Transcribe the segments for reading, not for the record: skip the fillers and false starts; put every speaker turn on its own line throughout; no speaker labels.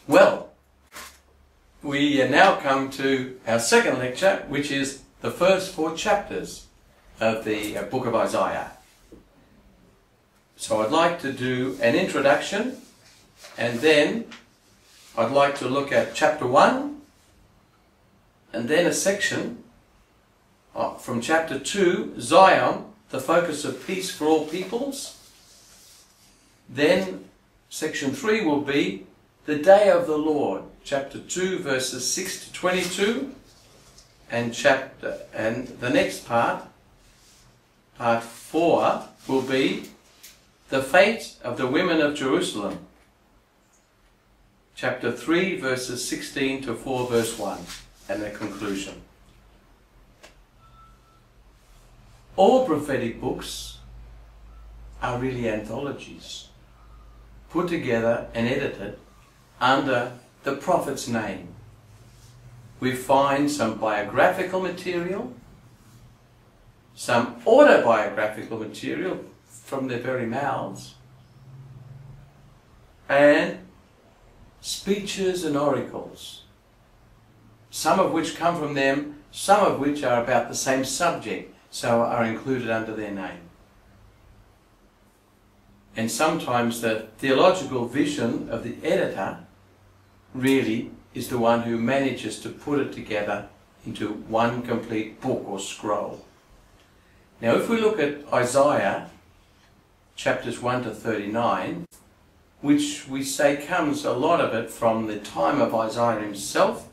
Well, we now come to our second lecture, which is the first 4 chapters of the book of Isaiah. So I'd like to do an introduction, and then I'd like to look at chapter 1, and then a section from chapter 2, Zion, the focus of peace for all peoples. Then section 3 will be the day of the Lord, chapter 2 verses 6 to 22, and the next part 4, will be the fate of the women of Jerusalem, chapter 3 verses 16 to 4 verse 1, and the conclusion. All prophetic books are really anthologies, put together and edited under the prophet's name. We find some biographical material, some autobiographical material from their very mouths, and speeches and oracles, some of which come from them, some of which are about the same subject, so are included under their name. And sometimes the theological vision of the editor really is the one who manages to put it together into one complete book or scroll. Now if we look at Isaiah chapters 1 to 39, which we say comes a lot of it from the time of Isaiah himself,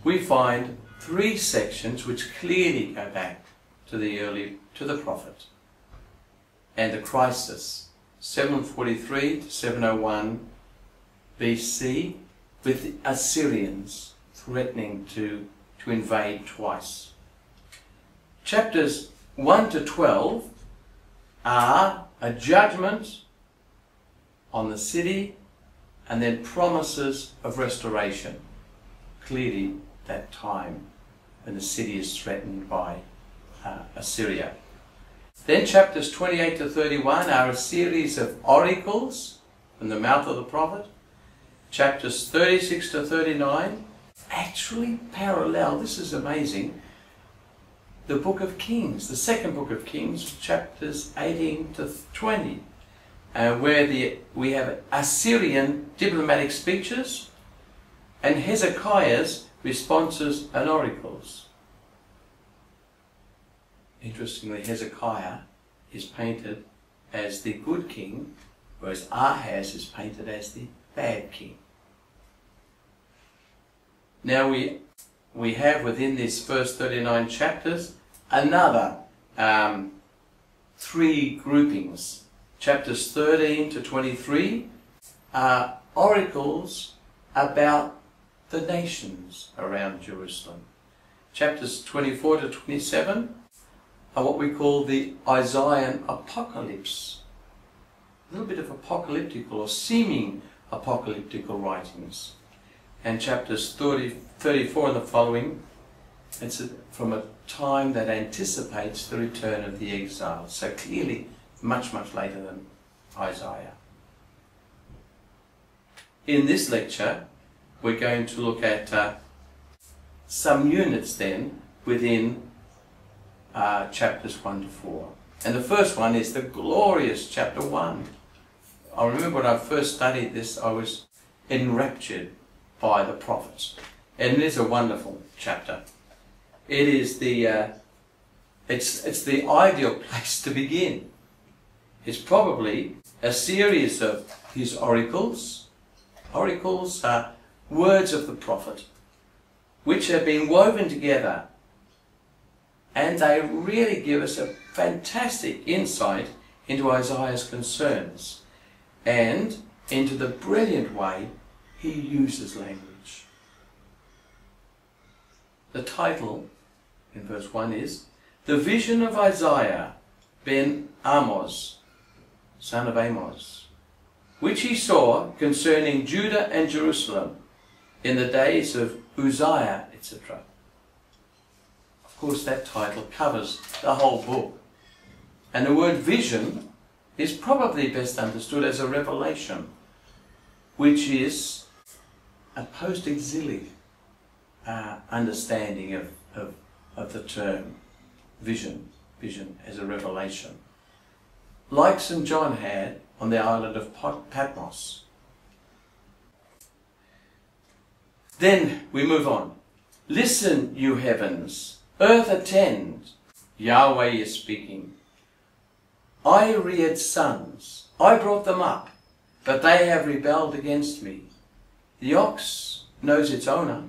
we find 3 sections which clearly go back to the prophet and the crisis, 743 to 701 BC, with the Assyrians threatening to invade twice. Chapters 1 to 12 are a judgment on the city and then promises of restoration. Clearly that time when the city is threatened by Assyria. Then chapters 28 to 31 are a series of oracles from the mouth of the prophet. Chapters 36 to 39 actually parallel, this is amazing, the book of Kings, the second book of Kings, chapters 18 to 20, where we have Assyrian diplomatic speeches and Hezekiah's responses and oracles. Interestingly, Hezekiah is painted as the good king, whereas Ahaz is painted as the bad king. Now we have within these first 39 chapters another 3 groupings. Chapters 13 to 23 are oracles about the nations around Jerusalem. Chapters 24 to 27 are what we call the Isaiah apocalypse. A little bit of apocalyptical or seeming apocalyptical writings. And chapters 34 and the following, it's from a time that anticipates the return of the exiles. So clearly much, much later than Isaiah. In this lecture, we're going to look at some units then within chapters 1 to 4. And the first one is the glorious chapter 1. I remember when I first studied this, I was enraptured by the prophets. And it is a wonderful chapter. It is it's the ideal place to begin. It's probably a series of his oracles. Oracles are words of the prophet, which have been woven together, and they really give us a fantastic insight into Isaiah's concerns and into the brilliant way he uses language. The title in verse 1 is The Vision of Isaiah ben Amos, son of Amos, which he saw concerning Judah and Jerusalem in the days of Uzziah, etc. Of course, that title covers the whole book. And the word vision is probably best understood as a revelation, which is a post-exilic understanding of the term vision as a revelation, like St. John had on the island of Patmos. Then we move on. Listen, you heavens, earth attend. Yahweh is speaking. I reared sons, I brought them up, but they have rebelled against me. The ox knows its owner,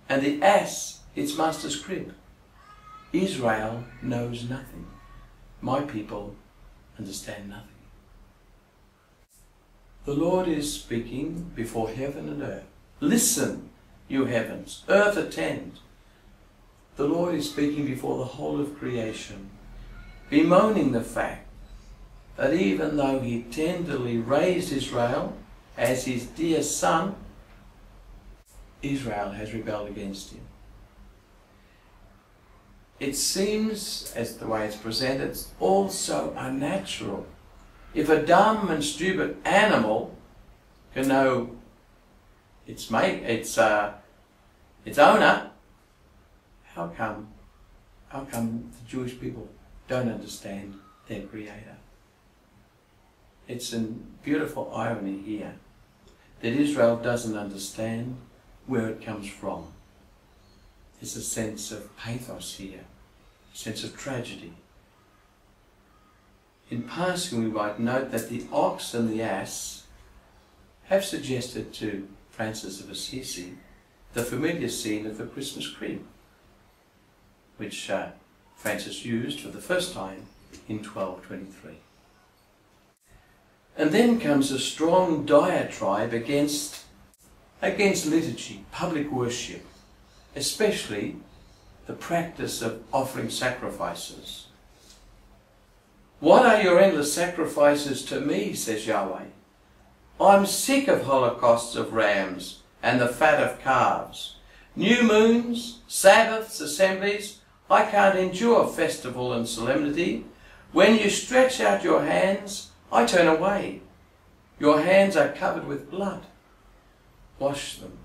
and the ass its master's crib. Israel knows nothing. My people understand nothing. The Lord is speaking before heaven and earth. Listen, you heavens, earth attend. The Lord is speaking before the whole of creation, bemoaning the fact that even though he tenderly raised Israel as his dear son, Israel has rebelled against him. It seems, as the way it's presented, also unnatural. If a dumb and stupid animal can know its owner, how come the Jewish people don't understand their Creator? It's a beautiful irony here that Israel doesn't understand where it comes from. There's a sense of pathos here, a sense of tragedy. In passing, we might note that the ox and the ass have suggested to Francis of Assisi the familiar scene of the Christmas crib, which Francis used for the first time in 1223. And then comes a strong diatribe against liturgy, public worship, especially the practice of offering sacrifices. What are your endless sacrifices to me, says Yahweh? I'm sick of holocausts of rams and the fat of calves. New moons, Sabbaths, assemblies, I can't endure festival and solemnity. When you stretch out your hands, I turn away. Your hands are covered with blood. Wash them.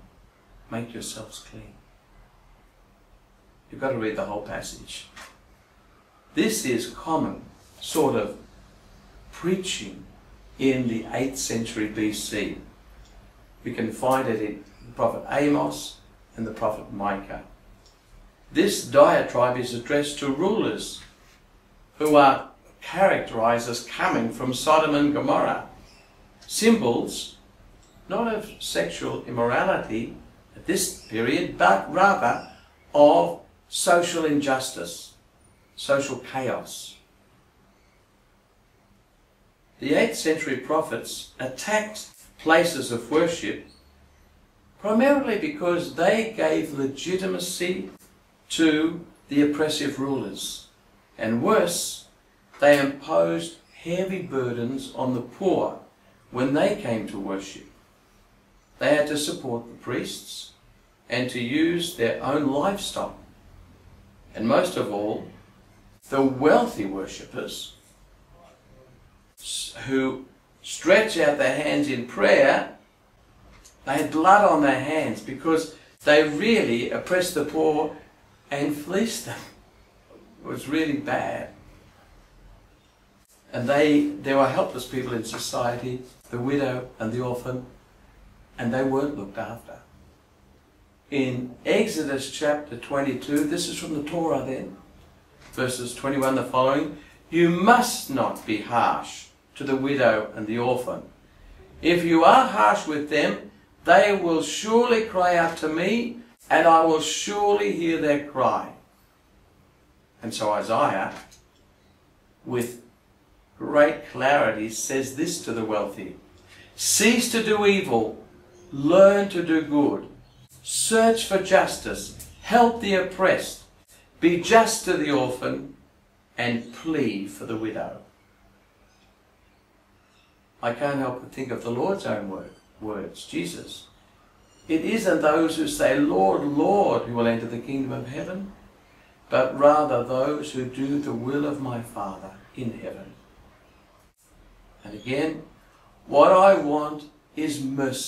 Make yourselves clean. You've got to read the whole passage. This is common sort of preaching in the 8th century BC. We can find it in the prophet Amos and the prophet Micah. This diatribe is addressed to rulers who are characterized as coming from Sodom and Gomorrah. Symbols not of sexual immorality at this period, but rather of social injustice, social chaos. The 8th century prophets attacked places of worship primarily because they gave legitimacy to the oppressive rulers, and worse, they imposed heavy burdens on the poor when they came to worship. They had to support the priests and to use their own livestock. And most of all, the wealthy worshippers who stretch out their hands in prayer, they had blood on their hands because they really oppressed the poor and fleeced them. It was really bad. And there were helpless people in society, the widow and the orphan, and they weren't looked after. In Exodus chapter 22, this is from the Torah then, verses 21 the following, you must not be harsh to the widow and the orphan. If you are harsh with them, they will surely cry out to me, and I will surely hear their cry. And so Isaiah, with great clarity, says this to the wealthy. Cease to do evil, learn to do good. Search for justice, help the oppressed, be just to the orphan, and plead for the widow. I can't help but think of the Lord's own words, Jesus. It isn't those who say, Lord, Lord, who will enter the kingdom of heaven, but rather those who do the will of my Father in heaven. And again, what I want is mercy.